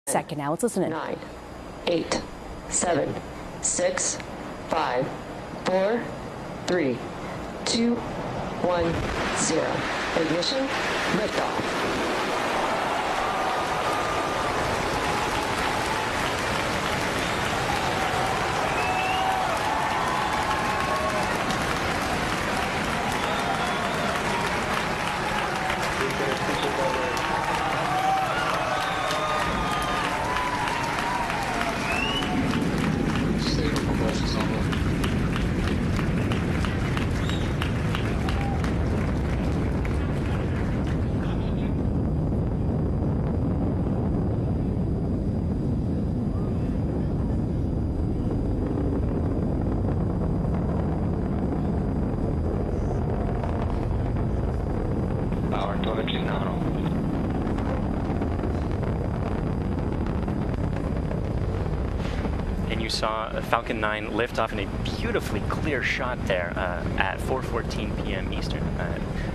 Second now, let's listen in. 9, 8, 7, 6, 5, 4, 3, 2, 1, 0. Ignition, liftoff. Power telemetry nominal. And you saw a Falcon 9 lift off in a beautifully clear shot there at 4:14 p.m. Eastern.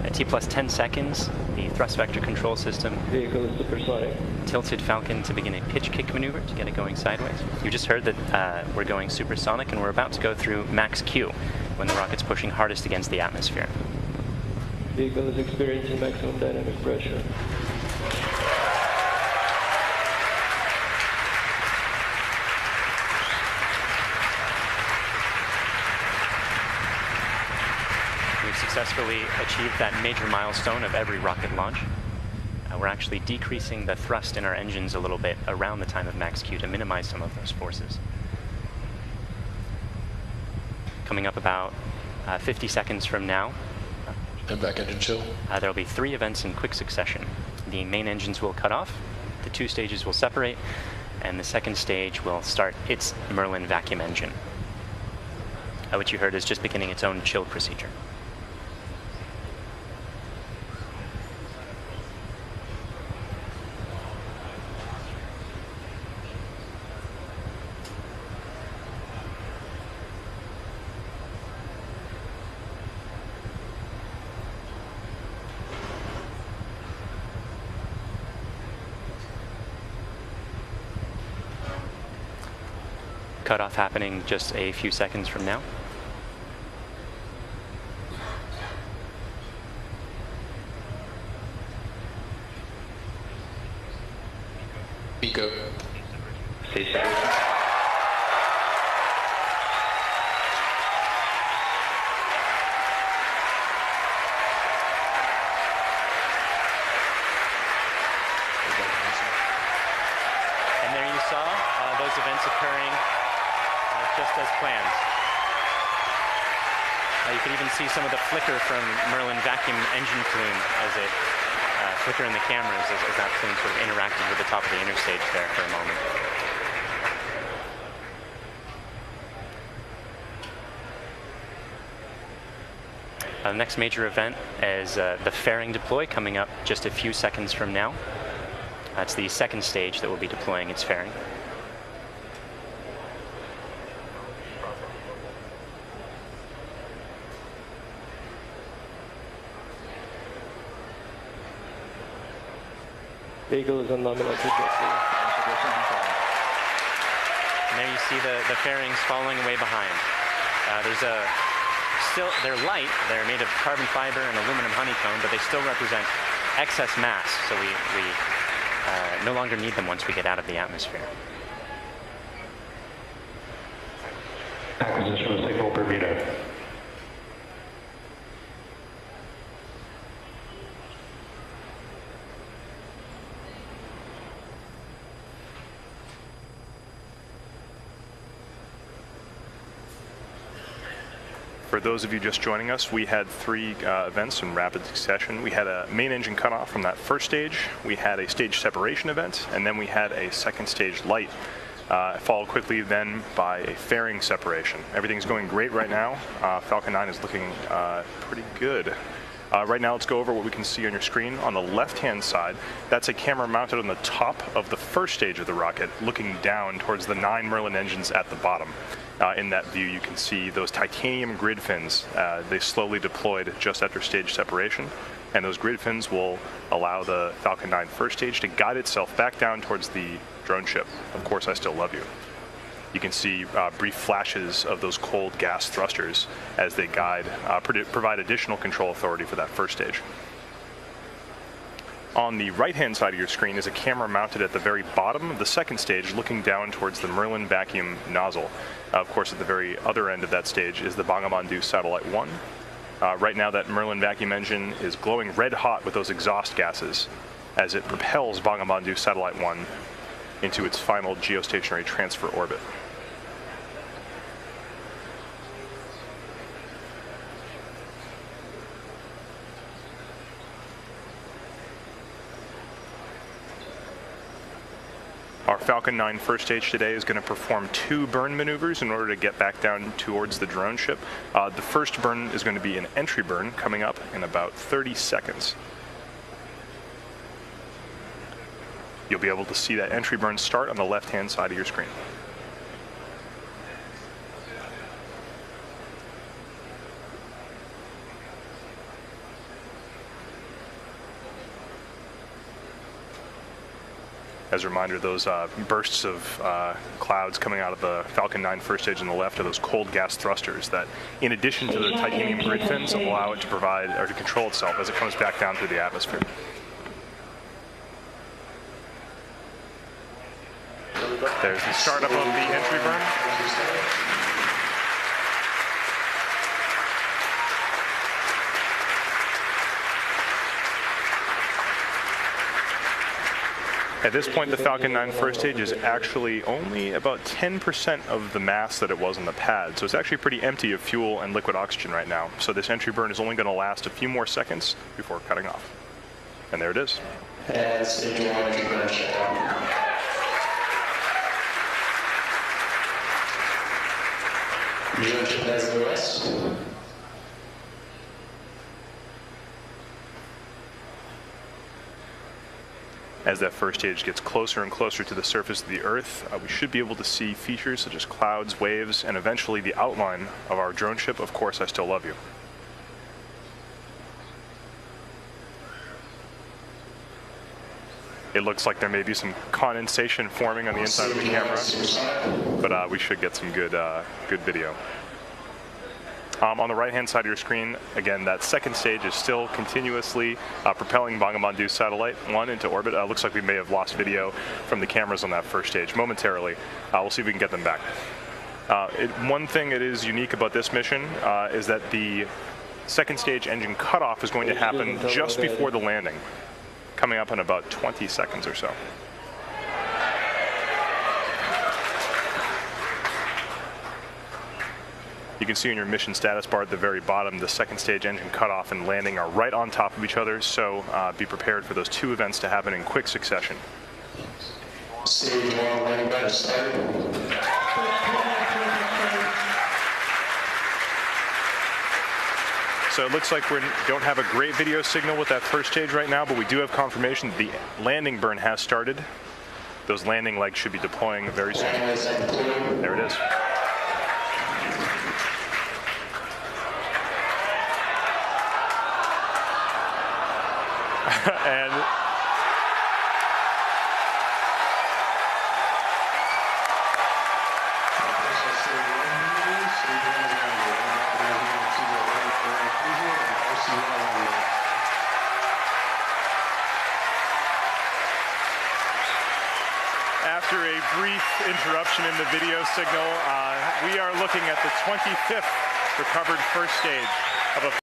At T plus 10 seconds, the thrust vector control system Vehicle is supersonic. tilted Falcon to begin a pitch kick maneuver to get it going sideways. You just heard that we're going supersonic and we're about to go through max Q when the rocket's pushing hardest against the atmosphere. Vehicle is experiencing maximum dynamic pressure. We've successfully achieved that major milestone of every rocket launch. We're actually decreasing the thrust in our engines a little bit around the time of max Q to minimize some of those forces. Coming up about 50 seconds from now, and back engine chill. there will be 3 events in quick succession. The main engines will cut off, the 2 stages will separate, and the second stage will start its Merlin vacuum engine, which you heard is just beginning its own chill procedure. Cutoff happening just a few seconds from now. Pico. Stay safe. And there you saw those events occurring just as planned. You can even see some of the flicker from Merlin vacuum engine plume as it flicker in the cameras as that plume sort of interacted with the top of the interstage there for a moment. The next major event is the fairing deploy coming up just a few seconds from now. That's the second stage that will be deploying its fairing. Vehicle is on nominal trajectory. And there you see the fairings following away behind. They're light, they're made of carbon fiber and aluminum honeycomb, but they still represent excess mass, so we no longer need them once we get out of the atmosphere. Acquisition of signal Bermuda. For those of you just joining us, we had 3 events in rapid succession. We had a main engine cutoff from that first stage, we had a stage separation event, and then we had a second stage light, followed quickly then by a fairing separation. Everything's going great right now. Falcon 9 is looking pretty good. Right now, let's go over what we can see on your screen. On the left-hand side, that's a camera mounted on the top of the first stage of the rocket, looking down towards the 9 Merlin engines at the bottom. In that view, you can see those titanium grid fins. They slowly deployed just after stage separation. And those grid fins will allow the Falcon 9 first stage to guide itself back down towards the drone ship. Of course, I still love you. You can see brief flashes of those cold gas thrusters as they guide, provide additional control authority for that first stage. On the right-hand side of your screen is a camera mounted at the very bottom of the second stage, looking down towards the Merlin vacuum nozzle. Of course, at the very other end of that stage is the Bangabandhu Satellite 1. Right now, that Merlin vacuum engine is glowing red hot with those exhaust gases as it propels Bangabandhu Satellite 1 into its final geostationary transfer orbit. Our Falcon 9 first stage today is going to perform 2 burn maneuvers in order to get back down towards the drone ship. The first burn is going to be an entry burn coming up in about 30 seconds. You'll be able to see that entry burn start on the left-hand side of your screen. As a reminder, those bursts of clouds coming out of the Falcon 9 first stage on the left are those cold gas thrusters that, in addition to the titanium grid fins, allow it to provide or to control itself as it comes back down through the atmosphere. There's the startup of the entry burn. At this point, the Falcon 9 first stage is actually only about 10% of the mass that it was on the pad. So it's actually pretty empty of fuel and liquid oxygen right now. So this entry burn is only going to last a few more seconds before cutting off. And there it is. And stage 1 entry burn shutdown. Drone ship has the rest. As that first stage gets closer and closer to the surface of the Earth, we should be able to see features such as clouds, waves, and eventually the outline of our drone ship, Of Course I Still Love You. It looks like there may be some condensation forming on the inside of the camera, but we should get some good video. On the right-hand side of your screen, again, that second stage is still continuously propelling Bangabandhu Satellite 1 into orbit. Looks like we may have lost video from the cameras on that first stage momentarily. We'll see if we can get them back. One thing that is unique about this mission is that the second stage engine cutoff is going to happen just before the landing, coming up in about 20 seconds or so. You can see in your mission status bar at the very bottom, the second stage engine cutoff and landing are right on top of each other, so be prepared for those 2 events to happen in quick succession. Stage 1 landing by the start. So it looks like we don't have a great video signal with that first stage right now, but we do have confirmation that the landing burn has started. Those landing legs should be deploying very soon. There it is. And after a brief interruption in the video signal, we are looking at the 25th recovered first stage of a